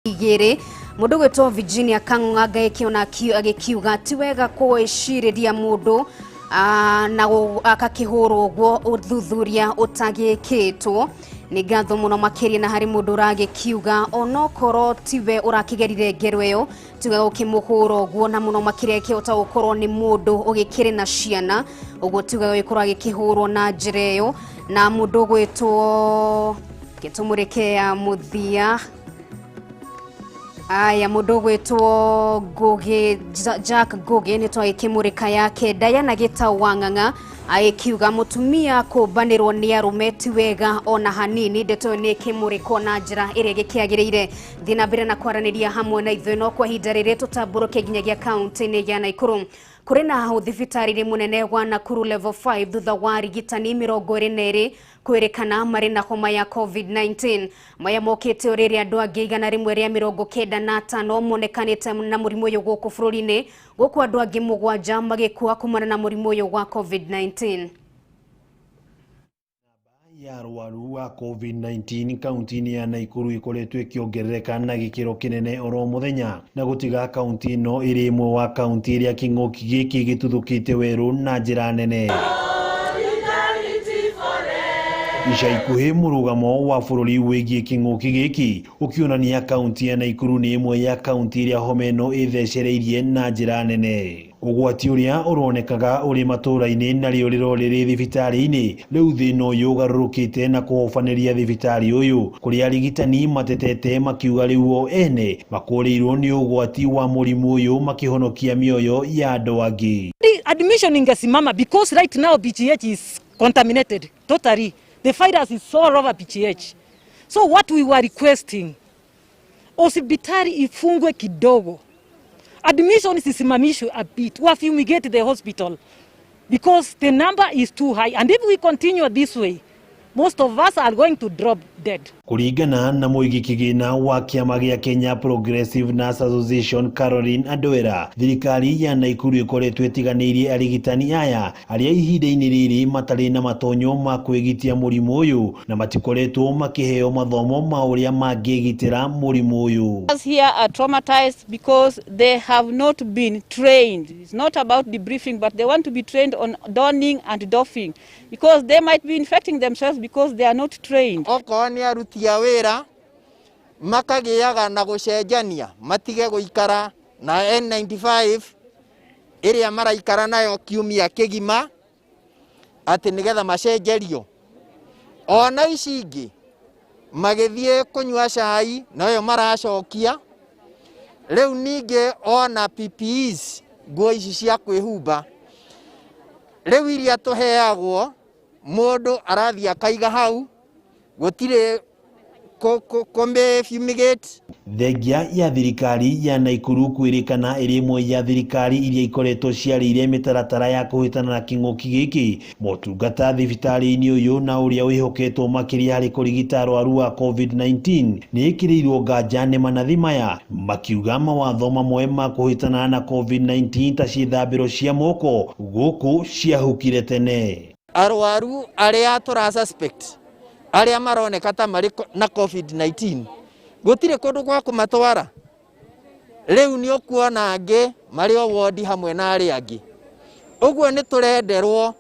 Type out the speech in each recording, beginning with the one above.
igere mundu gwetwo Virginia Kang'anga ekiona agikiuga ti wega kwiciriria mundu na akakihoro gwo uthuthuria utagikitwo ni ngatho muno makiria na hari mundu ragikiuga onokoro tiwe urakigerire ngero iyo tiwe ukimuhoro gwo na muno makiria kiota gukorwo ni mundu ugikire na ciana ugo tiwe wikorwo agikihorwo na njira iyo na mundu gwetwo gitumurikea muthia aya mundu gwetwo Ngugi Jack Ngugi ni to ikimurika yake Diana Gita Wang'ang'a aikiuga mutumia kubanirwo ni arume ti wega ona hanini ndeto ni kimuriko na njira ire gikiagirire thina mbere na kwaraniria hamwe na ithuĩ no kwa ihinda rĩrĩ tutamburuke nginyagia kaunti-inĩ ya Naikuru kuri na thibitarĩ munene wa Nakuru level 5 thutha wa rigitani 22 kwĩrĩkana marĩ na homa ya COVID-19 maya mokĩte rĩrĩa andũ angĩ 195 monekanĩte na mũrimũ ũyũ gũkũ bũrũri-inĩ gũkũ andũ angĩ 7 magĩkua kumana na mũrimũ ũyũ wa COVID-19 ya arwaru wa COVID-19 kaunti-inĩ ya Naikuru ikoretwo ikiongerereka na gĩkĩro kĩnene oro mũthenya na gũtiga kaunti ĩno ĩrĩ ĩmwe wa kaunti ĩrĩa kĩng'ũki gĩkĩ gĩtuthũkĩte werũ na njĩra nene. Ica ikuhĩ mũrũgamo wa bũrũri wĩgiĩ kĩng'ũki gĩkĩ ũkĩonania kaunti ya Naikuru nĩ ĩmwe ya kaunti ĩrĩa homa ĩno ĩthecereirie na njĩra nene. Ũgwati ũrĩa ũronekaga ũrĩ matũũra-inĩ narĩo rĩrorĩrĩ thibitarĩ-inĩ rĩu thĩna ũyũ ũgarũrũkĩte na kũhobanĩria thibitarĩ ũyũ kũrĩa arigitani matetete makiuga rĩu o ene makũrĩirwo nĩ ũgwati wa mũrimũ ũyũ makĩhonokia mĩoyo ya andũ angĩ. Admission ingesimama because right now PGH is contaminated totally. The virus is all over PGH. So what we were requesting, hospitali ifungwe kidogo. Admission isimamishwe a bit. We fumigate the hospital because the number is too high. And if we continue this way, most of us are going to drop dead. Kuringana na mũigi kĩgĩna wa kĩama gĩa Kenya Progressive Nurse Association Caroline Adwera, thirikari ya Naikuru ĩkoretwo ĩtiganĩirie arigitani aya arĩa ihinda-inĩ rĩrĩ matarĩ na matonyo ma kwĩgitia mũrimũ ũyũ na matikoretwo makĩheo mathomo ma ũrĩa mangĩgitĩra mũrimũ ũyũ. Here are traumatized because they have not been trained. It's not about debriefing, but they want to be trained on donning and doffing because they might be infecting themselves because they are not trained. Okoni aruti a wĩra makagĩaga na gũcenjania matige gũikara na N95 ĩrĩa maraikara nayo kiumia kĩgima atĩ nĩgetha macenjerio. Ona ici ingĩ magĩthiĩ kũnyua cai nayo maracokia. Rĩu ningĩ ona PPEs nguo ici cia kwĩhumba rĩu iria tũheagwo mũndũ arathiĩ akaiga hau gũtirĩ kombe fumigate. Thengia ya thirikari ya Naikuru kwĩrĩkana ĩrĩ ĩmwe ya thirikari iria ikoretwo ciarĩire mĩtaratara ya kũhĩtana na kĩng'ũki gĩkĩ motungata thibitarĩ-inĩ ũyũ na ũrĩa wĩhoketwo makĩria harĩ kũrigita arwaru wa COVID-19 nĩ ĩkĩrĩirwo nganja nĩ manathi maya makiuga mawatho mamwe ma kũhĩtana na COVID-19 ta ciĩthambĩro cia moko gũkũ ciahukire tene. Arwaru arĩa tũra suspect arĩa maroneka ta marĩ na COVID-19 gũtirĩ kũndũ gwa kũmatwara. Rĩu nĩ ũkuona angĩ marĩ o ward hamwe na arĩa angĩ. Ũguo nĩ tũrenderwo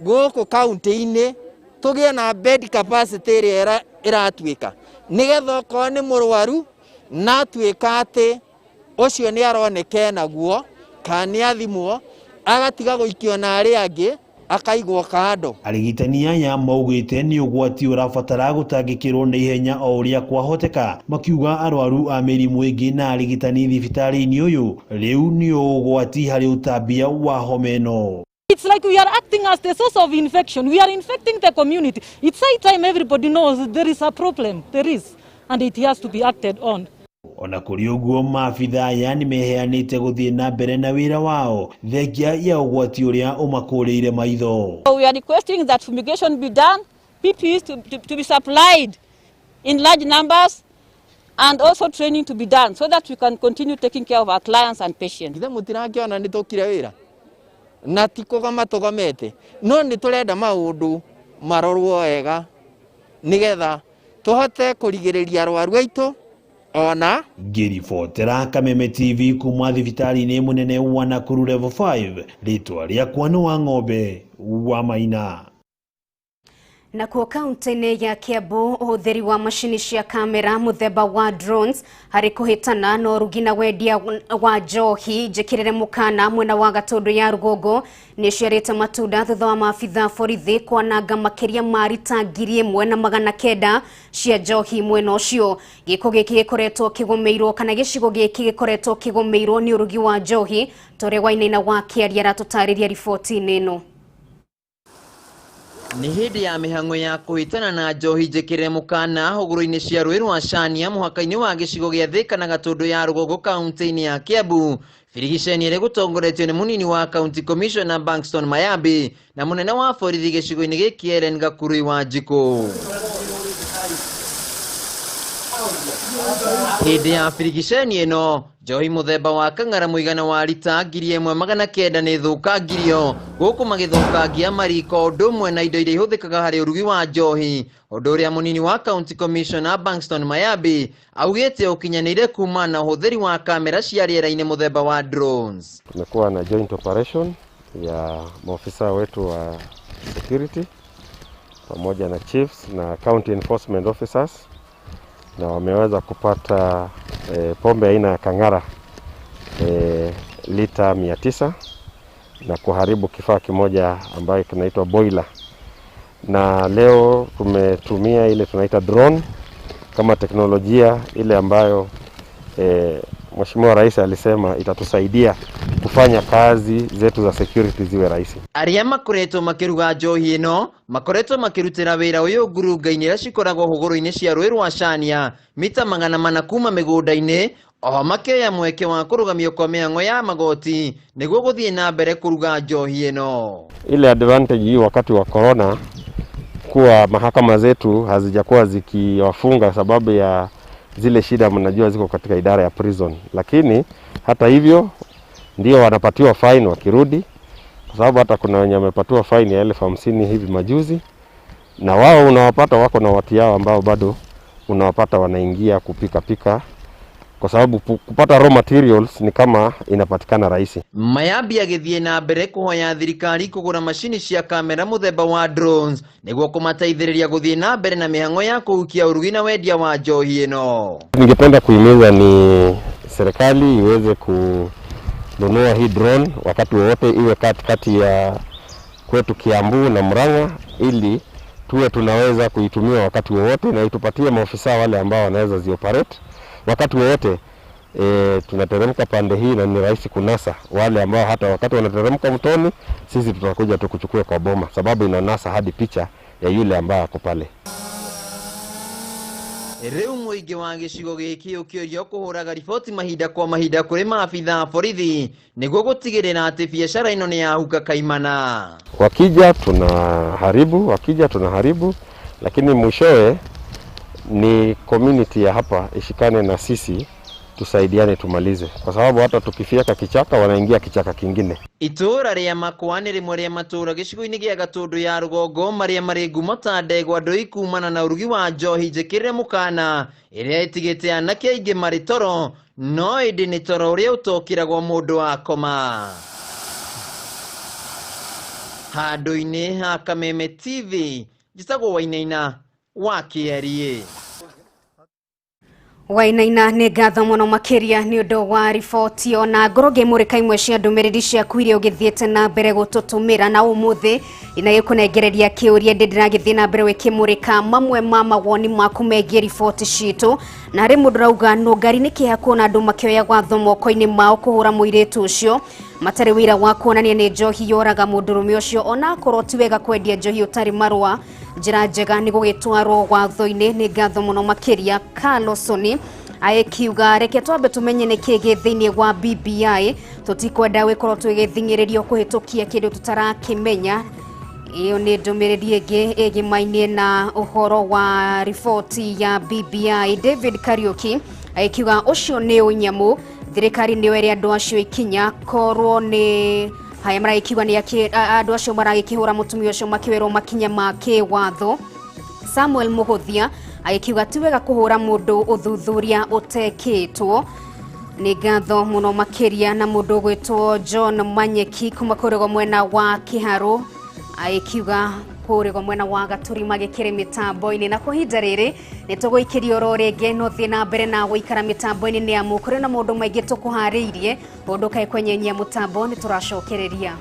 gũkũ kaunti-inĩ tũgĩe na bed capacity ĩrĩa ĩratuĩka nĩgetha okorwo nĩ mũrwaru na atuĩka atĩ ũcio nĩ aroneka naguo kana nĩ athimwo agatiga gũikio na arĩa angĩ akaigwo kando. Arigitani aya maugĩte nĩ ũgwati ũrabatara gũtangĩkĩrwo na ihenya o ũrĩa kwahoteka makiuga arwaru a mĩrimũ ĩngĩ na arigitani thibitarĩ-inĩ ũyũ rĩu nĩ ũgwati harĩ ũtambia wa homa ĩno. It's like we are acting as the source of infection. We are infecting the community. It's high time everybody knows there is a problem. There is. And it has to be acted on. Ona kũrĩ ũguo maabitha aya nĩ meheanĩte gũthiĩ na mbere na wĩra wao thengia ya ũgwati ũrĩa ũmakũrĩire maitho. So we are requesting that fumigation be done, PPEs to be supplied in large numbers and also training to be done so that we can continue taking care of our clients and patients. Githe mũtirakĩona nĩ tũkire wĩra na ti kũgoma tũgomete no nĩ tũrenda maũndũ marorwo wega nĩgetha tũhote kũrigĩrĩria arwaru aitũ ona ngiribotera Kameme TV kuma thibitarĩ-inĩ mũnene wa Nakuru level 5 rĩtwa rĩakwa nĩ Wang'ombe wa Maina. Na kwa kaunti-inĩ ya Kiambu, ũhũthĩri wa macini cia kamera mũthemba wa drones harĩ kũhĩtana na ũrugi na wendia wa njohi njĩkĩrĩre mũkana mwena wa Gatundu ya rũgongo nĩ ciarĩte matunda thutha wa maabitha borithi kwananga makĩria ma rita 1,900 cia njohi mwena ũcio. Gĩko gĩkĩ gĩkoretwo kĩgũmĩirwo kana gĩcigo gĩkĩ gĩkoretwo kĩgũmĩirwo nĩ ũrugi wa njohi, tore Wainaina wa Kĩaria aratũtarĩria riboti-inĩ ĩno. Ni hindi ya mĩhang'o ya kũhĩtana na njohi njĩkĩrĩre mũkana hũgũrũ-inĩ cia rũĩ rwa Chania mũhaka-inĩ wa gĩcigo gĩa Thika na Gatundu ya rũgongo kaunti-inĩ ya Kiambu. Birigiceni ĩrĩa gũtongoretio nĩ mũnini wa County Commissioner Bankston Mayambi na mũnene wa borithi gĩcigo-inĩ gĩkĩ Ellen Gakurui wa Njikũ. Hindi ya birigiceni ĩno njohi mũthemba wa kang'ara mũigana wa rita 1,900 nĩ thũkangirio gũkũ magĩthũkangia mariko ũndũ ũmwe na indo iria ihũthĩkaga harĩ ũrugi wa njohi, ũndũ ũrĩa mũnini wa County Commissioner Bankston Mayambi augĩte ũkinyanĩire kuma na ũhũthĩri wa kamera cia rĩera-inĩ mũthemba wa drones. Tumekuwa na joint operation ya maofisa wetu wa security pamoja na chiefs na county enforcement officers, na wameweza kupata pombe aina ya kang'ara lita 900 na kuharibu kifaa kimoja ambayo kinaitwa boiler. Na leo tumetumia ile tunaita drone kama teknolojia ile ambayo Mheshimiwa Rais alisema itatusaidia kufanya kazi zetu za security ziwe rahisi. Arĩa makoretwo makĩruga njohi ĩno makoretwo makĩrutĩra wĩra ũyũ ngurunga-inĩ iria cikoragwo hũgũrũ-inĩ cia rũĩ rwa Chania mita 400 kuma mĩgũnda-inĩ, oho makĩoya mweke wa kũrũgamio kwa mĩhang'o ya magoti nĩguo gũthiĩ na mbere kũruga njohi ĩno. Ile advantage hii wakati wa corona kuwa mahakama zetu hazijakuwa zikiwafunga sababu ya zile shida mnajua ziko katika idara ya prison, lakini hata hivyo ndio wanapatiwa fine wakirudi, kwa sababu hata kuna wenye wamepatiwa fine ya 50,000 hivi majuzi, na wao unawapata wako na watu yao ambao bado unawapata wanaingia kupika kwa sababu kupata raw materials ni kama inapatikana rahisi. Mayambi agĩthiĩ na mbere kũhoya thirikari kũgũra macini cia kamera mũthemba wa drones nĩguo kũmateithĩrĩria gũthiĩ na mbere na mĩhang'o ya kũhukia ũrugi na wendia wa njohi ĩno. Ningependa kuhimiza ni serikali iweze kununua hii drone wakati wowote, iwe kati ya kwetu Kiambu na Murang'a, ili tuwe tunaweza kuitumia wakati wowote na itupatie maofisa wale ambao wanaweza zioperate wakati wowote. Tunateremka pande hii na ni rahisi kunasa wale ambao hata wakati wanateremka mtoni sisi tutakuja tukuchukue kwa boma, sababu inanasa hadi picha ya yule ambaye ako pale. Rĩu mũingĩ wa gĩcigo gĩkĩ ũkĩũrio kũhũraga riboti mahinda kwa mahinda kũrĩ maabitha borithi nĩguo gũtigĩrĩra atĩ biacara ĩno nĩ yahuka kaimana. Wakija tunaharibu, lakini mwishowe ni community ya hapa ishikane na sisi tusaidiane tumalize, kwa sababu hata tukifiaka kichaka wanaingia kichaka kingine. Itũra rĩa Makwa nĩ rĩmwe rĩa matũra gĩcigo-inĩ gĩa Gatundu ya rũgongo marĩa marĩ ngumo ta ndegwa ndũi kumana na ũrugi wa njohi njĩkĩrĩre mũkana ĩrĩa ĩtigĩte anake aingĩ marĩ toro, no ĩndĩ nĩ toro ũrĩa ũtokĩragwo mũndũ wa koma. Handũ-inĩ ha Kameme TV njĩtagwo Wainaina wa Kĩaria. Wainaina nĩ ngatho mũno makĩria nĩ ũndũ wa riboti ona ngoro ngĩmũrĩka imwe cia ndũmĩrĩri ciaku iria ũgĩthiĩte na mbere gũtũtũmĩra, na ũmũthĩ ina gĩkũnengereria kĩũria ndĩragĩthiĩ na mbere wĩkĩmũrĩka mamwe ma mawoni maku megiĩ riboti citũ, na harĩ mũndũ rauga Nungari nĩ kĩeha kuona andũ makĩoya watho moko-inĩ mao kũhũra mũirĩtu ũcio matarĩ wĩra wa kuonania nĩ njohi yoraga mũndũrũme ũcio, ona akorwo ti wega kwendia njohi ũtarĩ marũa. Njĩra njega nĩ gũgĩtwarwo watho-inĩ. Nĩ ngatho mũno makĩria Carlson akiuga reke twambe tũmenye nĩkĩ gĩ thĩinĩ wa BBI, tũtikwenda gũkorwo twĩgĩthing'ĩrĩrio kũhĩtũkia kĩndũ tũtarakĩmenya. Iyo nĩ ndũmĩrĩri ĩngĩ ĩgĩmainie na ũhoro wa riboti ya BBI. David Kariuki akiuga ũcio nĩ ũnyamu, thirikari nĩ were andũ acio ikinya korwo nĩ haya marakiuga nĩ andũ acio maragĩkĩhũra mũtumia ũcio makĩwerwo makinya ma kĩwatho. Samuel Muhothia agikiuga ti wega kuhura mundu uthuthuria utekitwo. Ni ngatho muno makiria na mundu gwitwo John Manyeki kuma kurego mwena wa Kiharu agikiuga kurego mwena wa Gaturi magikire mitambo-ini na kuhinda riri nituguikiria oro ringi no thie na mbere na guikara mitambo-ini ni amu kuri na mundu maingi tukuhariirie undu kai kwenyenyia mutambo ni turacokereria.